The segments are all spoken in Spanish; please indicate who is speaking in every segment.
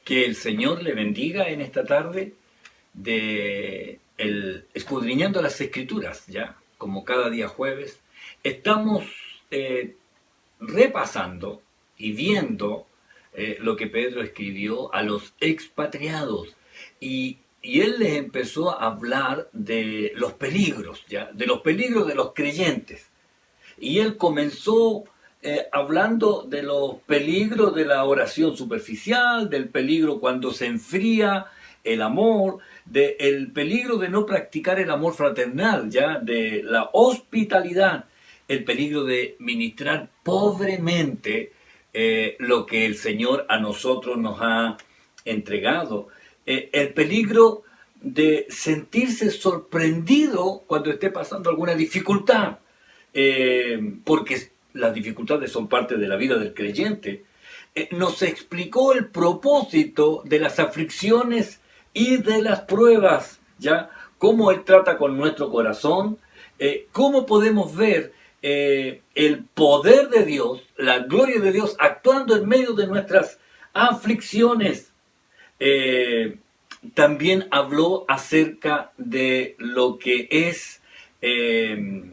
Speaker 1: Que el Señor le bendiga en esta tarde de escudriñando las Escrituras, ya, como cada día jueves. Estamos repasando y viendo lo que Pedro escribió a los expatriados. Y él les empezó a hablar de los peligros, ¿ya? De los peligros de los creyentes. Y él comenzó hablando de los peligros de la oración superficial, del peligro cuando se enfría el amor, del peligro de no practicar el amor fraternal, ya, de la hospitalidad, el peligro de ministrar pobremente lo que el Señor a nosotros nos ha entregado, el peligro de sentirse sorprendido cuando esté pasando alguna dificultad, porque las dificultades son parte de la vida del creyente. Nos explicó el propósito de las aflicciones y de las pruebas, ¿ya? Cómo Él trata con nuestro corazón, cómo podemos ver el poder de Dios, la gloria de Dios actuando en medio de nuestras aflicciones. También habló acerca de lo que es, de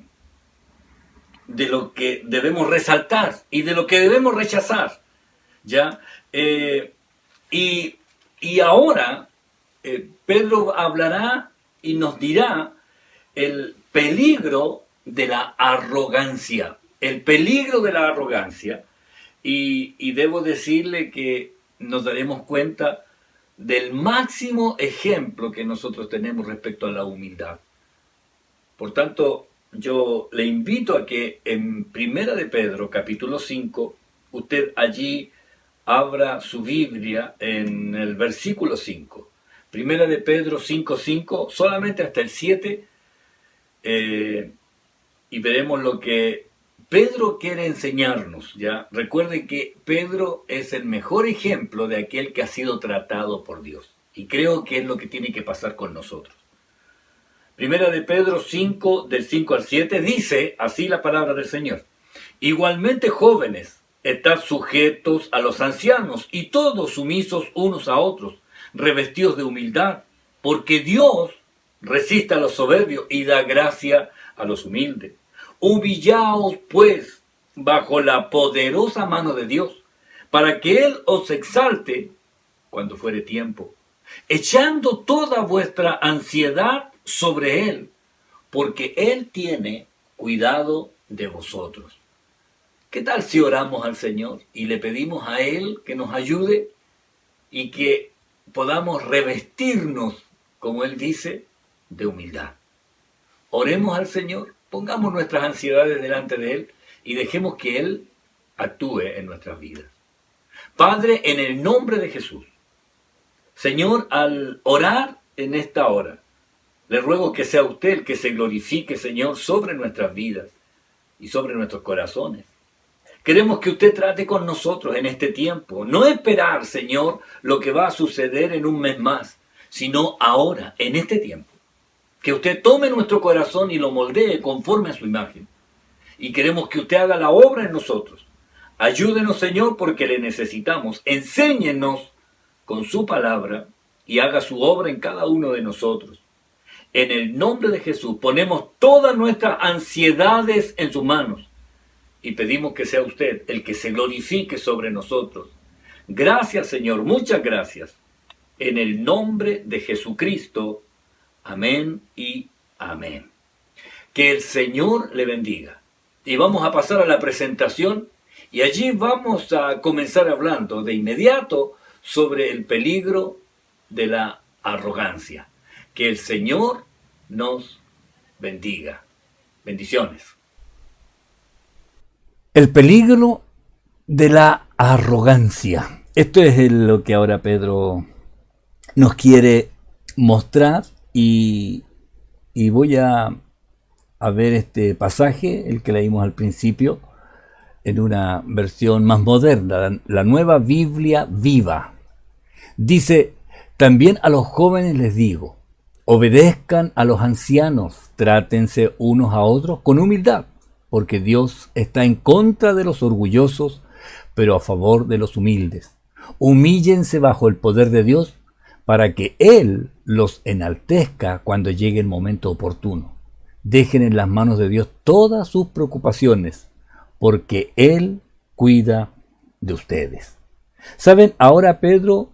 Speaker 1: lo que debemos resaltar y de lo que debemos rechazar, ¿ya? Y ahora Pedro hablará y nos dirá el peligro de la arrogancia, el peligro de la arrogancia, y debo decirle que nos daremos cuenta del máximo ejemplo que nosotros tenemos respecto a la humildad. Por tanto, yo le invito a que en Primera de Pedro, capítulo 5, usted allí abra su Biblia en el versículo 5. Primera de Pedro 5:5, solamente hasta el 7, y veremos lo que Pedro quiere enseñarnos, ¿ya? Recuerden que Pedro es el mejor ejemplo de aquel que ha sido tratado por Dios. Y creo que es lo que tiene que pasar con nosotros. Primera de Pedro 5, del 5 al 7, dice así la palabra del Señor. Igualmente, jóvenes, estad sujetos a los ancianos y todos sumisos unos a otros, revestidos de humildad, porque Dios resiste a los soberbios y da gracia a los humildes. Humillaos, pues, bajo la poderosa mano de Dios, para que Él os exalte cuando fuere tiempo, echando toda vuestra ansiedad sobre Él, porque Él tiene cuidado de vosotros. ¿Qué tal si oramos al Señor y le pedimos a Él que nos ayude y que podamos revestirnos, como Él dice, de humildad? Oremos al Señor, pongamos nuestras ansiedades delante de Él y dejemos que Él actúe en nuestras vidas. Padre, en el nombre de Jesús, Señor, al orar en esta hora, le ruego que sea usted el que se glorifique, Señor, sobre nuestras vidas y sobre nuestros corazones. Queremos que usted trate con nosotros en este tiempo. No esperar, Señor, lo que va a suceder en un mes más, sino ahora, en este tiempo. Que usted tome nuestro corazón y lo moldee conforme a su imagen. Y queremos que usted haga la obra en nosotros. Ayúdenos, Señor, porque le necesitamos. Enséñenos con su palabra y haga su obra en cada uno de nosotros. En el nombre de Jesús ponemos todas nuestras ansiedades en sus manos y pedimos que sea usted el que se glorifique sobre nosotros. Gracias, Señor, muchas gracias. En el nombre de Jesucristo. Amén y amén. Que el Señor le bendiga. Y vamos a pasar a la presentación y allí vamos a comenzar hablando de inmediato sobre el peligro de la arrogancia. Que el Señor nos bendiga. Bendiciones.
Speaker 2: El peligro de la arrogancia. Esto es lo que ahora Pedro nos quiere mostrar y voy a ver este pasaje, el que leímos al principio, en una versión más moderna, la Nueva Biblia Viva. Dice, también a los jóvenes les digo, obedezcan a los ancianos, trátense unos a otros con humildad, porque Dios está en contra de los orgullosos, pero a favor de los humildes. Humíllense bajo el poder de Dios para que Él los enaltezca cuando llegue el momento oportuno. Dejen en las manos de Dios todas sus preocupaciones, porque Él cuida de ustedes. ¿Saben? Ahora Pedro,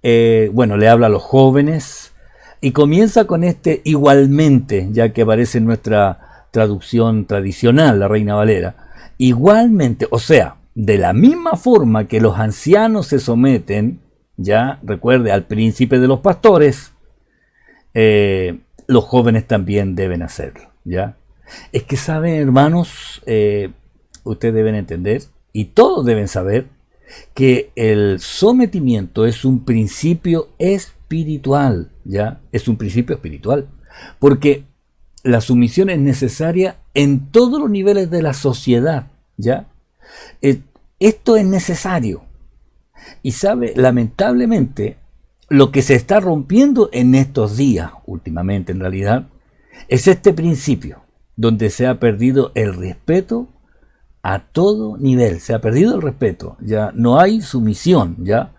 Speaker 2: le habla a los jóvenes y comienza con este igualmente, ya que aparece en nuestra traducción tradicional, la Reina Valera. Igualmente, o sea, de la misma forma que los ancianos se someten, ya recuerde, al príncipe de los pastores, los jóvenes también deben hacerlo, ¿ya? Es que saben, hermanos, ustedes deben entender, y todos deben saber, que el sometimiento es un principio espiritual, ¿ya? Es un principio espiritual, porque la sumisión es necesaria en todos los niveles de la sociedad, ¿ya? Esto es necesario. Y sabe, lamentablemente, lo que se está rompiendo en estos días, últimamente en realidad, es este principio, donde se ha perdido el respeto a todo nivel, se ha perdido el respeto, ya no hay sumisión, ya.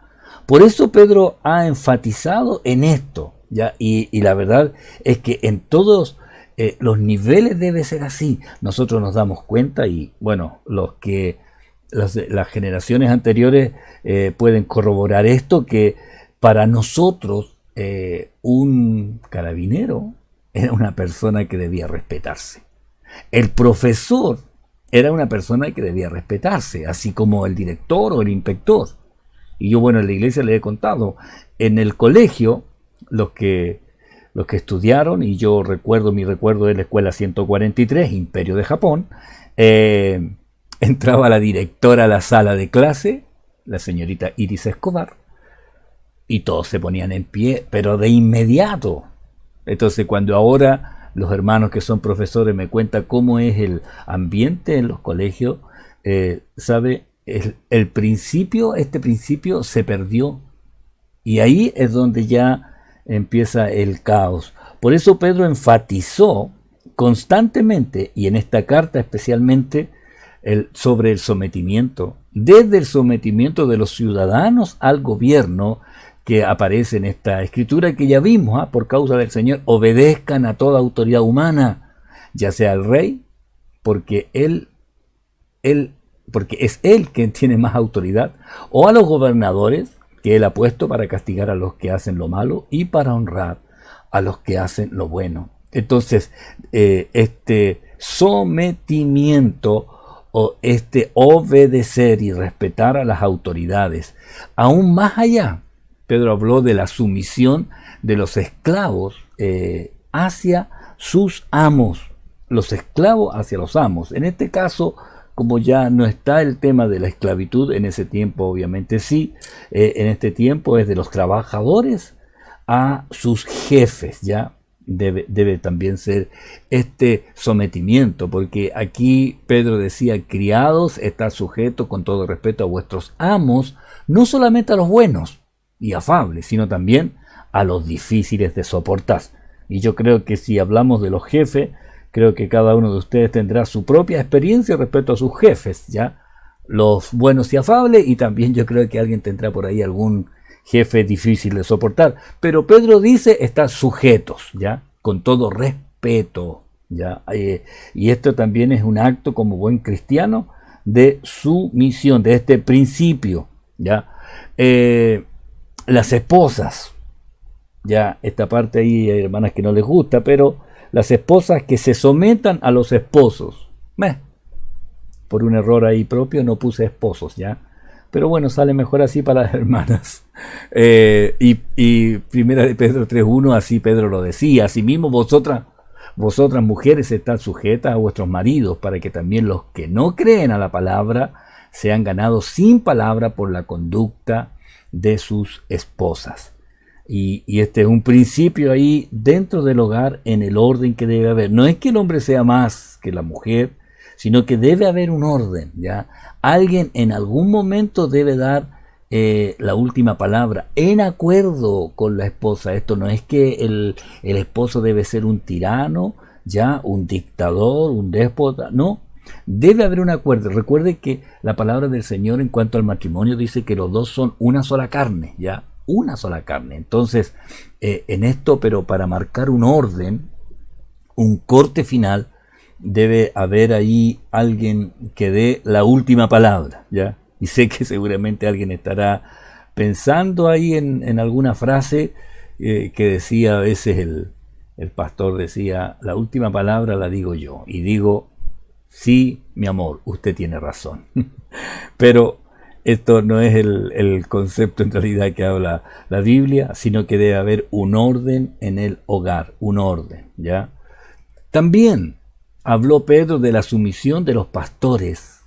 Speaker 2: Por eso Pedro ha enfatizado en esto, ya, y la verdad es que en todos los niveles debe ser así. Nosotros nos damos cuenta y bueno, las generaciones anteriores pueden corroborar esto, que para nosotros un carabinero era una persona que debía respetarse. El profesor era una persona que debía respetarse, así como el director o el inspector. Y yo, en la iglesia les he contado, en el colegio, los que estudiaron, y yo recuerdo, mi recuerdo de la escuela 143, Imperio de Japón, entraba la directora a la sala de clase, la señorita Iris Escobar, y todos se ponían en pie, pero de inmediato. Entonces, cuando ahora los hermanos que son profesores me cuentan cómo es el ambiente en los colegios, ¿sabe? Este principio se perdió. Y ahí es donde ya empieza el caos. Por eso Pedro enfatizó constantemente, y en esta carta especialmente, sobre el sometimiento, desde el sometimiento de los ciudadanos al gobierno, que aparece en esta escritura que ya vimos, por causa del Señor, obedezcan a toda autoridad humana, ya sea al rey, porque porque es él quien tiene más autoridad, o a los gobernadores que él ha puesto para castigar a los que hacen lo malo y para honrar a los que hacen lo bueno. Entonces, este sometimiento o este obedecer y respetar a las autoridades, aún más allá, Pedro habló de la sumisión de los esclavos hacia sus amos, los esclavos hacia los amos. En este caso, como ya no está el tema de la esclavitud, en ese tiempo obviamente sí, en este tiempo es de los trabajadores a sus jefes, ya debe también ser este sometimiento, porque aquí Pedro decía, criados, estad sujetos con todo respeto a vuestros amos, no solamente a los buenos y afables, sino también a los difíciles de soportar. Y yo creo que si hablamos de los jefes, creo que cada uno de ustedes tendrá su propia experiencia respecto a sus jefes, ¿ya? Los buenos y afables, y también yo creo que alguien tendrá por ahí algún jefe difícil de soportar. Pero Pedro dice, están sujetos, ¿ya? Con todo respeto, ¿ya? Y esto también es un acto como buen cristiano de sumisión, de este principio, ¿ya? Las esposas, ya esta parte ahí hay hermanas que no les gusta, pero las esposas que se sometan a los esposos. Por un error ahí propio no puse esposos, ¿ya? Pero bueno, sale mejor así para las hermanas. Y primera de Pedro 3.1, así Pedro lo decía. Asimismo vosotras mujeres estad sujetas a vuestros maridos, para que también los que no creen a la palabra sean ganados sin palabra por la conducta de sus esposas. Y este es un principio ahí dentro del hogar, en el orden que debe haber. No es que el hombre sea más que la mujer, sino que debe haber un orden, ¿ya? Alguien en algún momento debe dar la última palabra, en acuerdo con la esposa. Esto no es que el esposo debe ser un tirano, ya, un dictador, un déspota, no. Debe haber un acuerdo. Recuerde que la palabra del Señor en cuanto al matrimonio dice que los dos son una sola carne, ¿ya? Una sola carne. Entonces, en esto, pero para marcar un orden, un corte final, debe haber ahí alguien que dé la última palabra, ¿ya? Y sé que seguramente alguien estará pensando ahí en alguna frase que decía a veces el pastor decía, la última palabra la digo yo. Y digo, sí, mi amor, usted tiene razón. Pero esto no es el concepto en realidad que habla la Biblia, sino que debe haber un orden en el hogar, un orden, ¿ya? También habló Pedro de la sumisión de los pastores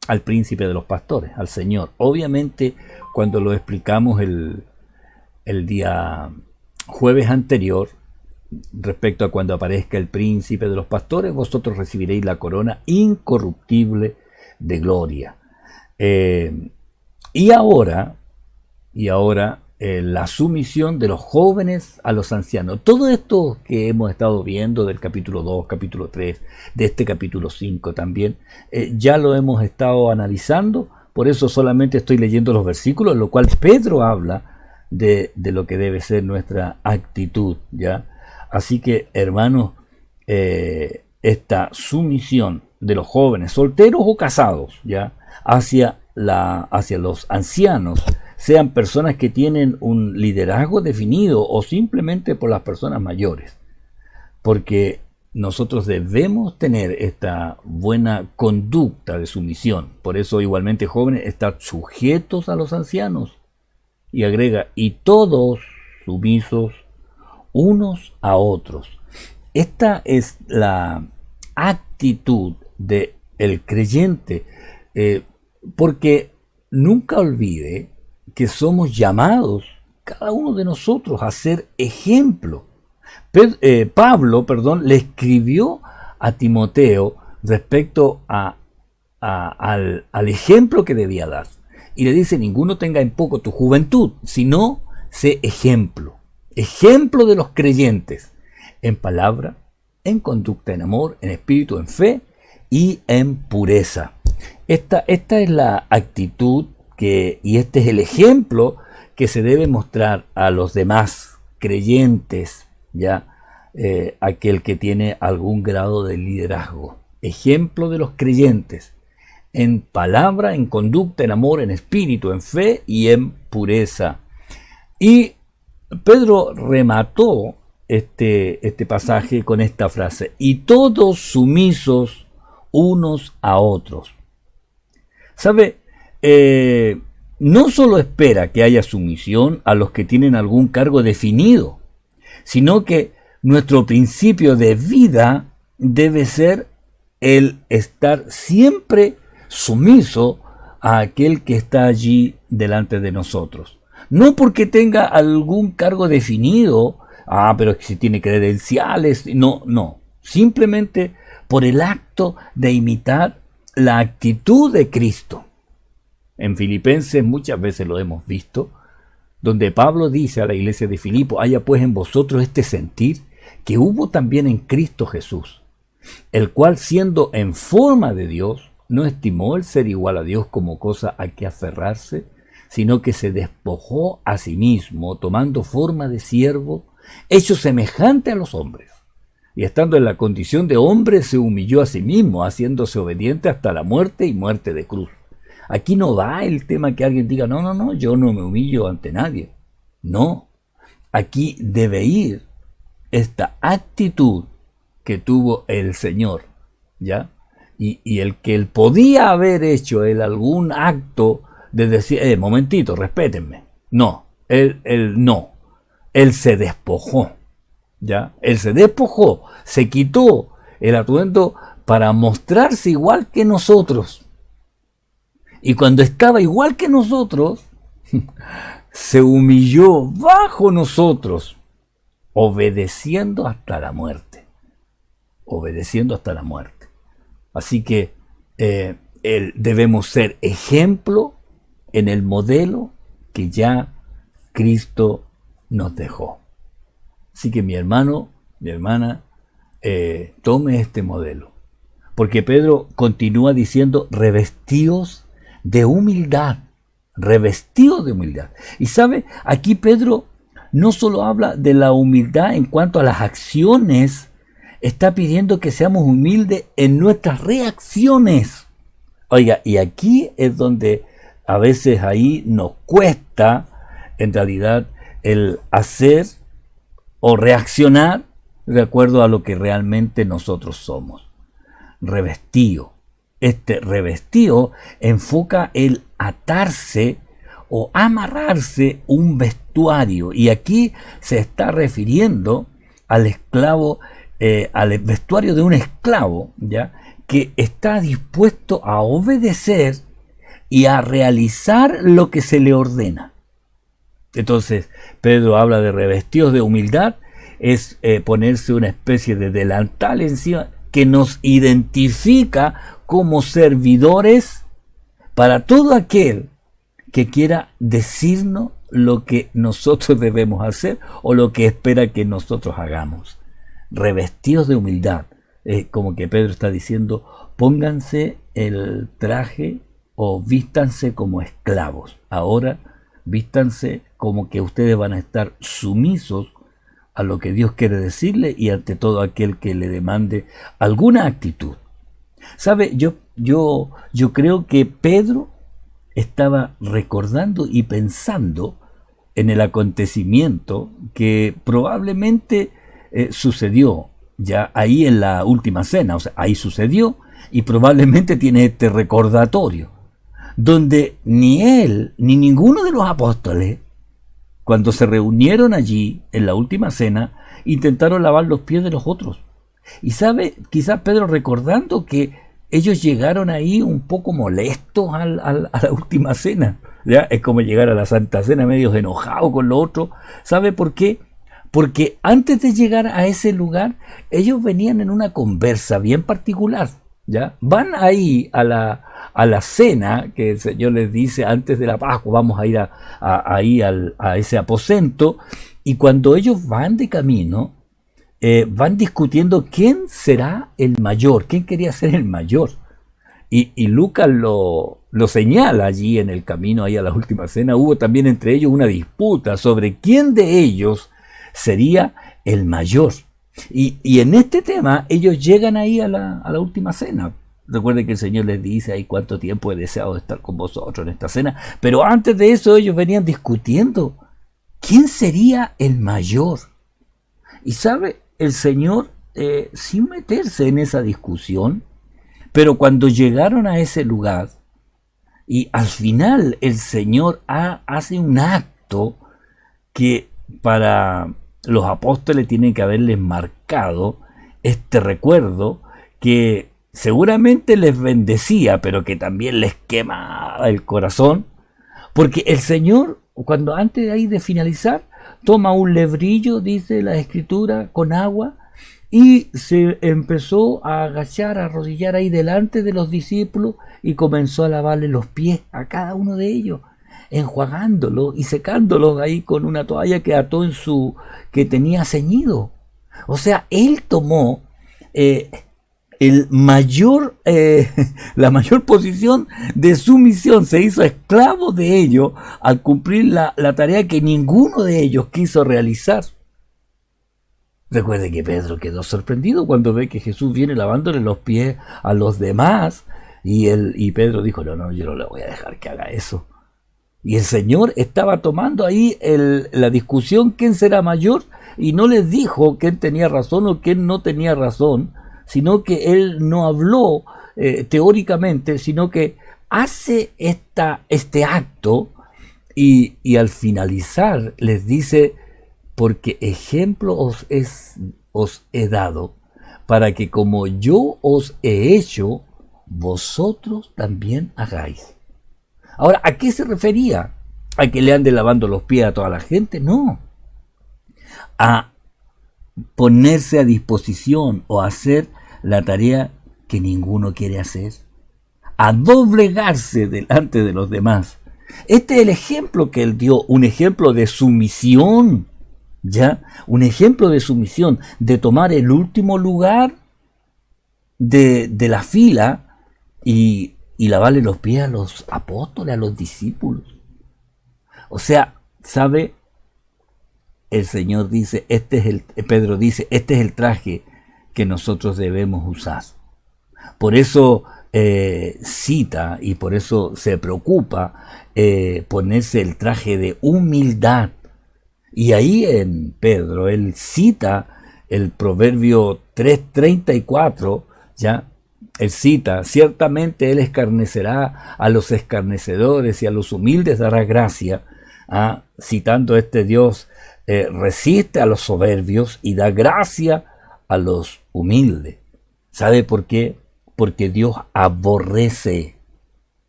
Speaker 2: al príncipe de los pastores, al Señor. Obviamente, cuando lo explicamos el día jueves anterior, respecto a cuando aparezca el príncipe de los pastores, vosotros recibiréis la corona incorruptible de gloria. Y ahora, la sumisión de los jóvenes a los ancianos. Todo esto que hemos estado viendo del capítulo 2, capítulo 3, de este capítulo 5 también, ya lo hemos estado analizando, por eso solamente estoy leyendo los versículos, en lo cual Pedro habla de lo que debe ser nuestra actitud, ¿ya? Así que, hermanos, esta sumisión de los jóvenes, solteros o casados, ¿ya? Hacia los ancianos, sean personas que tienen un liderazgo definido o simplemente por las personas mayores. Porque nosotros debemos tener esta buena conducta de sumisión. Por eso igualmente jóvenes, estar sujetos a los ancianos. Y agrega, y todos sumisos unos a otros. Esta es la actitud del creyente, porque nunca olvide que somos llamados, cada uno de nosotros, a ser ejemplo. Pablo, le escribió a Timoteo respecto al ejemplo que debía dar. Y le dice, ninguno tenga en poco tu juventud, sino sé ejemplo. Ejemplo de los creyentes, en palabra, en conducta, en amor, en espíritu, en fe y en pureza. Esta es la actitud y este es el ejemplo que se debe mostrar a los demás creyentes, ya aquel que tiene algún grado de liderazgo. Ejemplo de los creyentes, en palabra, en conducta, en amor, en espíritu, en fe y en pureza. Y Pedro remató este pasaje con esta frase, y todos sumisos unos a otros. ¿Sabe? No solo espera que haya sumisión a los que tienen algún cargo definido, sino que nuestro principio de vida debe ser el estar siempre sumiso a aquel que está allí delante de nosotros. No porque tenga algún cargo definido, pero si tiene credenciales, no. Simplemente por el acto de imitar la actitud de Cristo. En Filipenses muchas veces lo hemos visto, donde Pablo dice a la iglesia de Filipo, haya pues en vosotros este sentir que hubo también en Cristo Jesús, el cual siendo en forma de Dios, no estimó el ser igual a Dios como cosa a que aferrarse, sino que se despojó a sí mismo, tomando forma de siervo, hecho semejante a los hombres. Y estando en la condición de hombre, se humilló a sí mismo, haciéndose obediente hasta la muerte y muerte de cruz. Aquí no va el tema que alguien diga, no, yo no me humillo ante nadie. No, aquí debe ir esta actitud que tuvo el Señor, ¿ya? Y el que él podía haber hecho algún acto de decir, momentito, respétenme. No, él no. Él se despojó, ¿ya? Él se despojó, se quitó el atuendo para mostrarse igual que nosotros. Y cuando estaba igual que nosotros, se humilló bajo nosotros, obedeciendo hasta la muerte. Obedeciendo hasta la muerte. Así que debemos ser ejemplo en el modelo que ya Cristo nos dejó. Así que mi hermano, mi hermana, tome este modelo. porque Pedro continúa diciendo revestidos de humildad, revestidos de humildad. Y sabe, aquí Pedro no solo habla de la humildad en cuanto a las acciones, está pidiendo que seamos humildes en nuestras reacciones. Oiga, y aquí es donde a veces ahí nos cuesta, en realidad, el hacer o reaccionar de acuerdo a lo que realmente nosotros somos. Revestido. Este revestido enfoca el atarse o amarrarse un vestuario. Y aquí se está refiriendo al esclavo, al vestuario de un esclavo, ¿ya? Que está dispuesto a obedecer y a realizar lo que se le ordena. Entonces, Pedro habla de revestidos de humildad, es ponerse una especie de delantal encima que nos identifica como servidores para todo aquel que quiera decirnos lo que nosotros debemos hacer o lo que espera que nosotros hagamos. Revestidos de humildad. Como que Pedro está diciendo, pónganse el traje o vístanse como esclavos. Ahora vístanse como que ustedes van a estar sumisos a lo que Dios quiere decirle y ante todo aquel que le demande alguna actitud. ¿Sabe? Yo creo que Pedro estaba recordando y pensando en el acontecimiento que probablemente sucedió ya ahí en la última cena. O sea, ahí sucedió y probablemente tiene este recordatorio, donde ni él ni ninguno de los apóstoles, cuando se reunieron allí en la última cena, intentaron lavar los pies de los otros. Y sabe, quizás Pedro recordando que ellos llegaron ahí un poco molestos a la última cena. ¿Ya? Es como llegar a la Santa Cena medio enojado con los otros. ¿Sabe por qué? Porque antes de llegar a ese lugar, ellos venían en una conversa bien particular. ¿Ya? Van ahí a la cena que el Señor les dice antes de la Pascua, vamos a ir ahí a ese aposento, y cuando ellos van de camino, van discutiendo quién será el mayor, quién quería ser el mayor. Y Lucas lo señala allí en el camino, ahí a la última cena, hubo también entre ellos una disputa sobre quién de ellos sería el mayor. Y en este tema ellos llegan ahí a la última cena. Recuerden que el Señor les dice ahí cuánto tiempo he deseado estar con vosotros en esta cena. Pero antes de eso ellos venían discutiendo quién sería el mayor. Y sabe, el Señor, sin meterse en esa discusión, pero cuando llegaron a ese lugar, y al final el Señor hace un acto que para los apóstoles tienen que haberles marcado este recuerdo que seguramente les bendecía, pero que también les quemaba el corazón, porque el Señor, cuando antes de ahí de finalizar, toma un lebrillo, dice la Escritura, con agua, y se empezó a agachar, a arrodillar ahí delante de los discípulos y comenzó a lavarle los pies a cada uno de ellos, enjuagándolos y secándolos ahí con una toalla que ató que tenía ceñido. O sea, él tomó la mayor posición de sumisión, se hizo esclavo de ellos al cumplir la tarea que ninguno de ellos quiso realizar. Recuerde que Pedro quedó sorprendido cuando ve que Jesús viene lavándole los pies a los demás, y Pedro dijo, no, yo no le voy a dejar que haga eso. Y el Señor estaba tomando ahí la discusión, quién será mayor, y no les dijo quién tenía razón o quién no tenía razón, sino que Él no habló teóricamente, sino que hace este acto, y al finalizar les dice, porque ejemplo os he dado, para que como yo os he hecho, vosotros también hagáis. Ahora, ¿a qué se refería? ¿A que le ande lavando los pies a toda la gente? No. A ponerse a disposición o hacer la tarea que ninguno quiere hacer. A doblegarse delante de los demás. Este es el ejemplo que él dio, un ejemplo de sumisión. ¿Ya? Un ejemplo de sumisión, de tomar el último lugar de la fila y lavarle los pies a los apóstoles, a los discípulos. O sea, ¿sabe? El Señor dice, Pedro dice, este es el traje que nosotros debemos usar. Por eso cita y por eso se preocupa ponerse el traje de humildad. Y ahí en Pedro, él cita el Proverbio 3:34, ¿ya? Él cita, ciertamente él escarnecerá a los escarnecedores y a los humildes dará gracia, citando este Dios, resiste a los soberbios y da gracia a los humildes. ¿Sabe por qué? Porque Dios aborrece,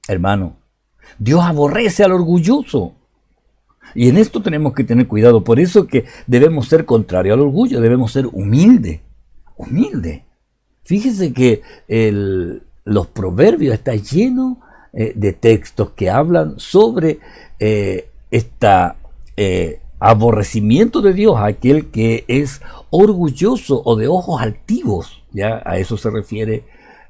Speaker 2: hermano, Dios aborrece al orgulloso. Y en esto tenemos que tener cuidado. Por eso que debemos ser contrario al orgullo, debemos ser humildes. Humilde. Fíjese que los proverbios están llenos de textos que hablan sobre aborrecimiento de Dios a aquel que es orgulloso o de ojos altivos. ¿Ya? A eso se refiere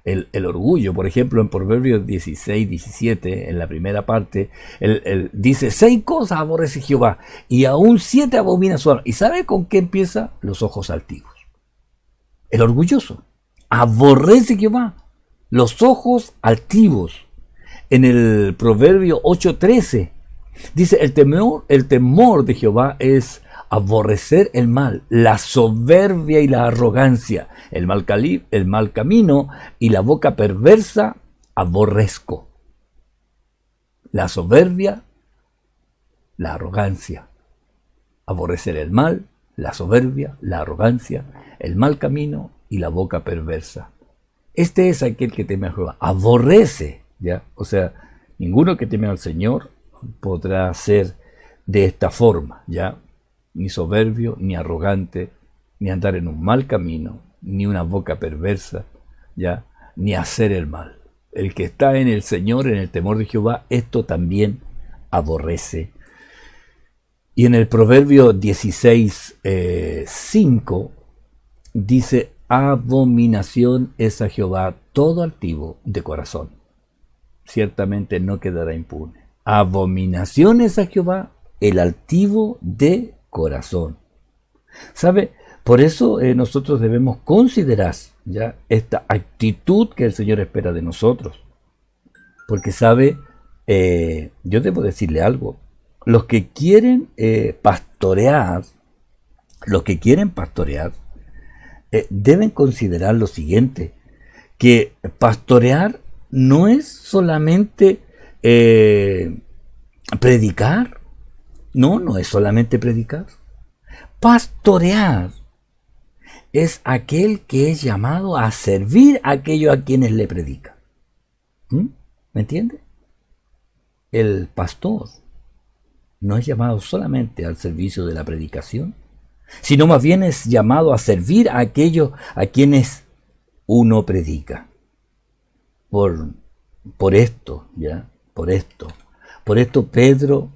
Speaker 2: el orgullo. Por ejemplo, en Proverbios 16:17, en la primera parte, él dice, 6 cosas aborrece Jehová, y aún 7 abomina su alma. ¿Y sabe con qué empieza? Los ojos altivos. El orgulloso aborrece Jehová, los ojos altivos. En el Proverbio 8:13, dice, el temor de Jehová es aborrecer el mal, la soberbia y la arrogancia, el mal camino y la boca perversa aborrezco. La soberbia, la arrogancia, aborrecer el mal, la soberbia, la arrogancia, el mal camino y la boca perversa. Este es aquel que teme a Jehová, aborrece, ¿ya? O sea, ninguno que teme al Señor podrá ser de esta forma, ¿ya? Ni soberbio, ni arrogante, ni andar en un mal camino, ni una boca perversa, ¿ya? Ni hacer el mal. El que está en el Señor, en el temor de Jehová, esto también aborrece. Y en el Proverbio 16:5 dice, abominación es a Jehová todo altivo de corazón, ciertamente no quedará impune. Abominación es a Jehová el altivo de corazón. ¿Sabe? Por eso nosotros debemos considerar ya esta actitud que el Señor espera de nosotros. Porque sabe, yo debo decirle algo. Los que quieren pastorear, deben considerar lo siguiente, que pastorear no es solamente predicar. No es solamente predicar. Pastorear es aquel que es llamado a servir a aquellos a quienes le predica. ¿Me entiende? El pastor no es llamado solamente al servicio de la predicación, sino más bien es llamado a servir a aquellos a quienes uno predica. Por esto, ¿ya? Por esto Pedro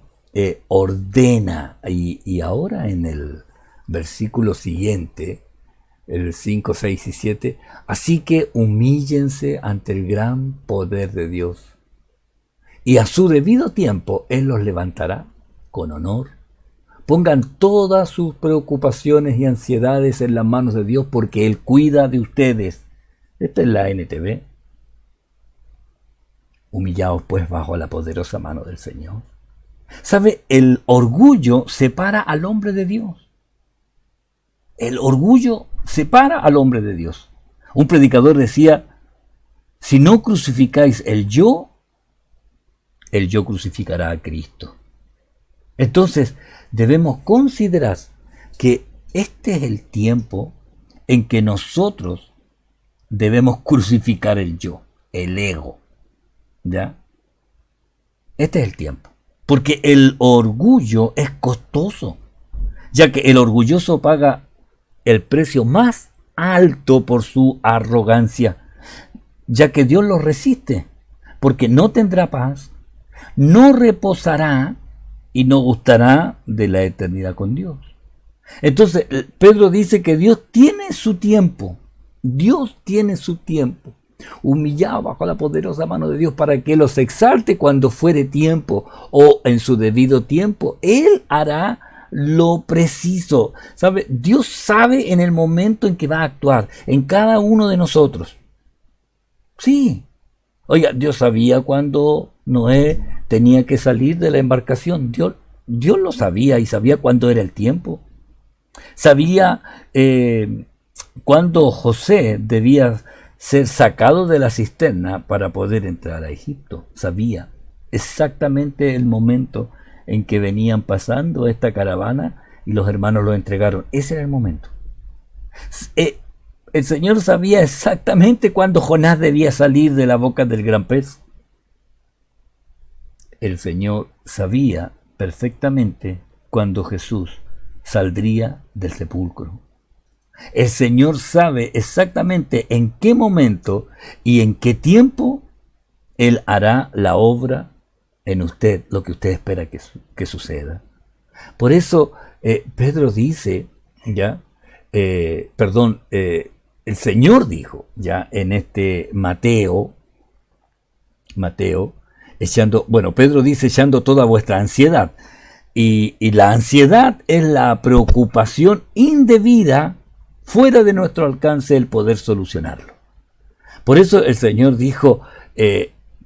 Speaker 2: ordena, y ahora en el versículo siguiente, el 5, 6 y 7, así que humíllense ante el gran poder de Dios, y a su debido tiempo Él los levantará con honor. Pongan todas sus preocupaciones y ansiedades en las manos de Dios, porque Él cuida de ustedes. Esta es la NTV. Humillaos pues bajo la poderosa mano del Señor. ¿Sabe? El orgullo separa al hombre de Dios. El orgullo separa al hombre de Dios. Un predicador decía, si no crucificáis el yo crucificará a Cristo. Entonces, debemos considerar que este es el tiempo en que nosotros debemos crucificar el yo, el ego. ¿Ya? Este es el tiempo. Porque el orgullo es costoso, ya que el orgulloso paga el precio más alto por su arrogancia, ya que Dios lo resiste, porque no tendrá paz, no reposará y no gustará de la eternidad con Dios. Entonces, Pedro dice que Dios tiene su tiempo, Dios tiene su tiempo, humillado bajo la poderosa mano de Dios para que los exalte cuando fuere tiempo o en su debido tiempo. Él hará lo preciso. ¿Sabe? Dios sabe en el momento en que va a actuar en cada uno de nosotros. Sí. Oiga, Dios sabía cuando Noé tenía que salir de la embarcación. Dios lo sabía y sabía cuándo era el tiempo. Sabía cuándo José debía ser sacado de la cisterna para poder entrar a Egipto. Sabía exactamente el momento en que venían pasando esta caravana y los hermanos lo entregaron. Ese era el momento. El Señor sabía exactamente cuándo Jonás debía salir de la boca del gran pez. El Señor sabía perfectamente cuándo Jesús saldría del sepulcro. El Señor sabe exactamente en qué momento y en qué tiempo Él hará la obra en usted, lo que usted espera que suceda. Por eso Pedro dice, el Señor dijo, ya en este Mateo, Pedro dice, echando toda vuestra ansiedad. Y la ansiedad es la preocupación indebida fuera de nuestro alcance el poder solucionarlo. Por eso el Señor dijo,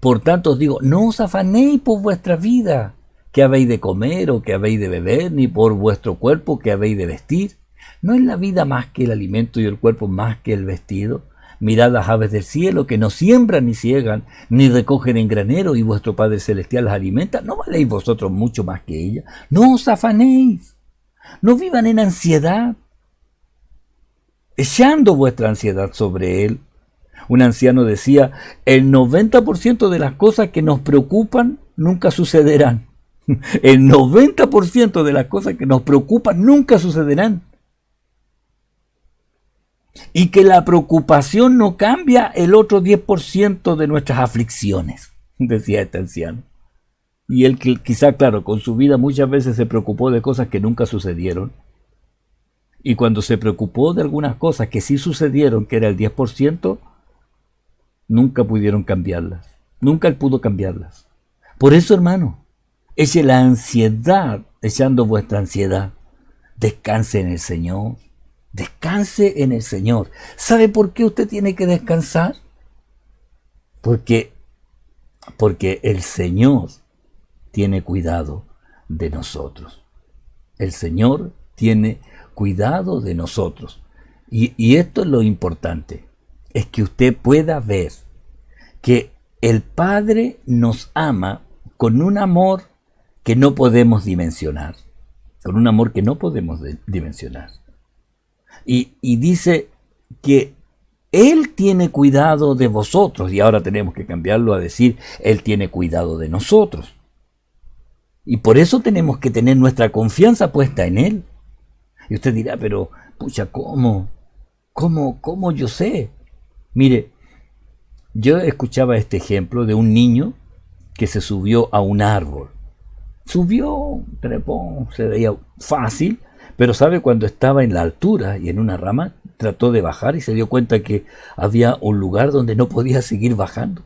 Speaker 2: por tanto os digo, no os afanéis por vuestra vida, que habéis de comer o que habéis de beber, ni por vuestro cuerpo que habéis de vestir. ¿No es la vida más que el alimento y el cuerpo más que el vestido? Mirad las aves del cielo, que no siembran ni ciegan, ni recogen en granero, y vuestro Padre Celestial las alimenta. ¿No valéis vosotros mucho más que ellas? No os afanéis, no vivan en ansiedad, echando vuestra ansiedad sobre Él. Un anciano decía, el 90% de las cosas que nos preocupan nunca sucederán. El 90% de las cosas que nos preocupan nunca sucederán. Y que la preocupación no cambia el otro 10% de nuestras aflicciones, decía este anciano. Y él quizá, claro, con su vida muchas veces se preocupó de cosas que nunca sucedieron. Y cuando se preocupó de algunas cosas que sí sucedieron, que era el 10%, nunca pudieron cambiarlas. Nunca él pudo cambiarlas. Por eso, hermano, eche la ansiedad, echando vuestra ansiedad. Descanse en el Señor. Descanse en el Señor. ¿Sabe por qué usted tiene que descansar? Porque el Señor tiene cuidado de nosotros. El Señor tiene cuidado de nosotros. Y esto es lo importante, es que usted pueda ver que el Padre nos ama con un amor que no podemos dimensionar. Con un amor que no podemos dimensionar. Y dice que Él tiene cuidado de vosotros, y ahora tenemos que cambiarlo a decir, Él tiene cuidado de nosotros. Y por eso tenemos que tener nuestra confianza puesta en Él. Y usted dirá, pero, pucha, ¿cómo yo sé? Mire, yo escuchaba este ejemplo de un niño que se subió a un árbol. Subió, trepó, se veía fácil, pero sabe, cuando estaba en la altura y en una rama, trató de bajar y se dio cuenta que había un lugar donde no podía seguir bajando.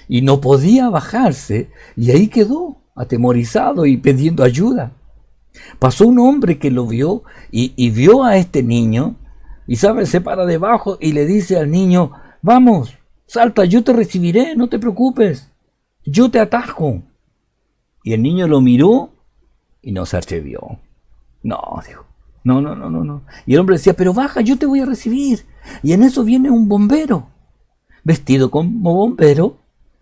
Speaker 2: Y no podía bajarse, y ahí quedó, atemorizado y pidiendo ayuda. Pasó un hombre que lo vio y vio a este niño, y sabe, se para debajo y le dice al niño, vamos, salta, yo te recibiré, no te preocupes, yo te atajo. Y el niño lo miró y no se atrevió. No, dijo, no. Y el hombre decía, pero baja, yo te voy a recibir. Y en eso viene un bombero, vestido como bombero,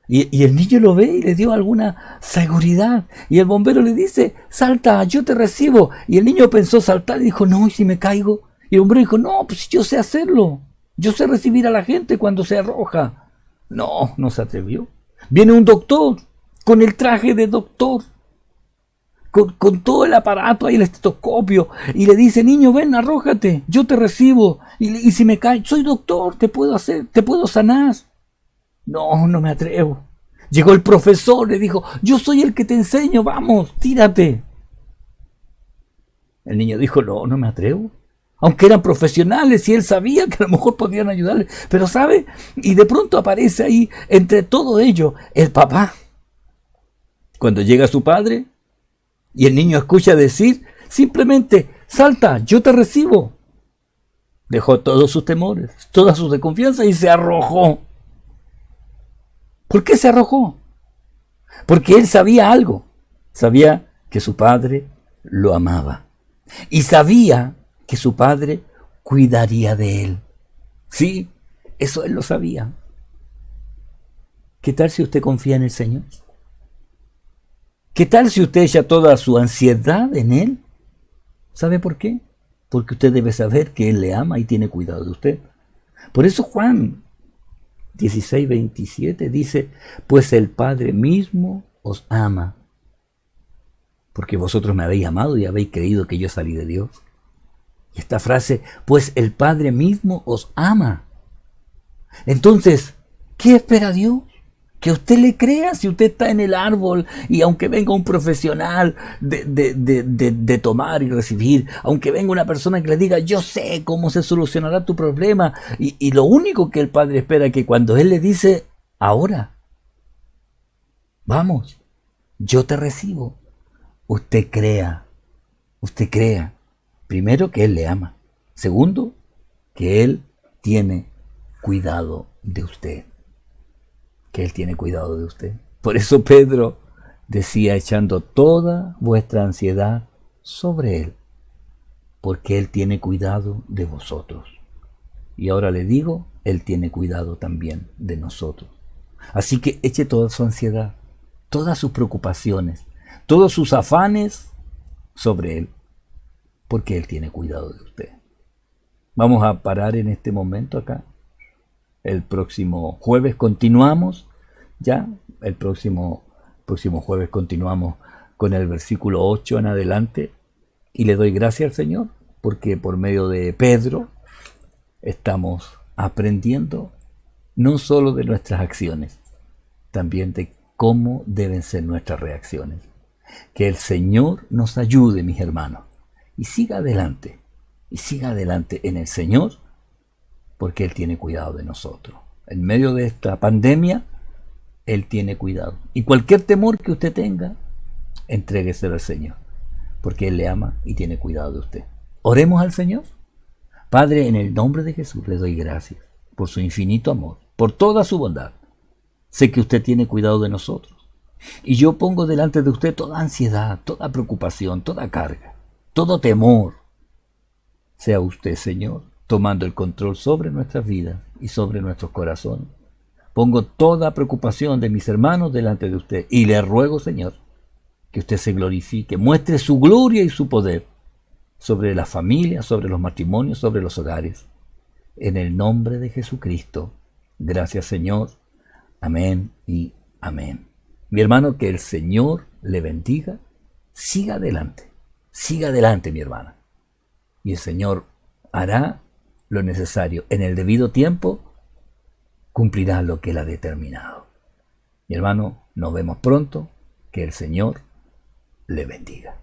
Speaker 2: y el niño lo ve y le dio alguna seguridad. Y el bombero le dice, salta, yo te recibo. Y el niño pensó saltar y dijo, no, ¿y si me caigo? Y el bombero dijo, no, pues yo sé hacerlo. Yo sé recibir a la gente cuando se arroja. No se atrevió. Viene un doctor, con el traje de doctor, con todo el aparato ahí, el estetoscopio, y le dice, niño, ven, arrójate, yo te recibo, y si me cae, soy doctor, te puedo sanar. No me atrevo. Llegó el profesor, le dijo, yo soy el que te enseño, vamos, tírate. El niño dijo, no me atrevo. Aunque eran profesionales y él sabía que a lo mejor podían ayudarle. Pero ¿sabe? Y de pronto aparece ahí, entre todo ello, el papá. Cuando llega su padre y el niño escucha decir, simplemente, salta, yo te recibo. Dejó todos sus temores, todas sus desconfianzas y se arrojó. ¿Por qué se arrojó? Porque él sabía algo. Sabía que su padre lo amaba. Y sabía que su padre cuidaría de él. Sí, eso él lo sabía. ¿Qué tal si usted confía en el Señor? ¿Qué tal si usted echa toda su ansiedad en Él? ¿Sabe por qué? Porque usted debe saber que Él le ama y tiene cuidado de usted. Por eso Juan 16:27 dice, pues el Padre mismo os ama, porque vosotros me habéis amado y habéis creído que yo salí de Dios. Y esta frase, pues el Padre mismo os ama. Entonces, ¿qué espera Dios? Que usted le crea si usted está en el árbol y aunque venga un profesional de tomar y recibir, aunque venga una persona que le diga, yo sé cómo se solucionará tu problema, y lo único que el Padre espera es que cuando Él le dice, ahora, vamos, yo te recibo, usted crea, primero que Él le ama, segundo, que Él tiene cuidado de usted. Que Él tiene cuidado de usted. Por eso Pedro decía, echando toda vuestra ansiedad sobre Él, porque Él tiene cuidado de vosotros. Y ahora le digo, Él tiene cuidado también de nosotros. Así que eche toda su ansiedad, todas sus preocupaciones, todos sus afanes sobre Él, porque Él tiene cuidado de usted. Vamos a parar en este momento acá. El próximo jueves continuamos, ya, el próximo jueves continuamos con el versículo 8 en adelante, y le doy gracias al Señor, porque por medio de Pedro estamos aprendiendo no solo de nuestras acciones, también de cómo deben ser nuestras reacciones. Que el Señor nos ayude, mis hermanos, y siga adelante en el Señor, porque Él tiene cuidado de nosotros. En medio de esta pandemia, Él tiene cuidado. Y cualquier temor que usted tenga, entrégueselo al Señor, porque Él le ama y tiene cuidado de usted. Oremos al Señor. Padre, en el nombre de Jesús le doy gracias por su infinito amor, por toda su bondad. Sé que usted tiene cuidado de nosotros. Y yo pongo delante de usted toda ansiedad, toda preocupación, toda carga, todo temor. Sea usted, Señor, tomando el control sobre nuestras vidas y sobre nuestros corazones. Pongo toda preocupación de mis hermanos delante de usted y le ruego, Señor, que usted se glorifique, muestre su gloria y su poder sobre las familias, sobre los matrimonios, sobre los hogares. En el nombre de Jesucristo. Gracias, Señor. Amén y amén. Mi hermano, que el Señor le bendiga. Siga adelante, mi hermana. Y el Señor hará lo necesario. En el debido tiempo cumplirá lo que Él ha determinado. Mi hermano, nos vemos pronto. Que el Señor le bendiga.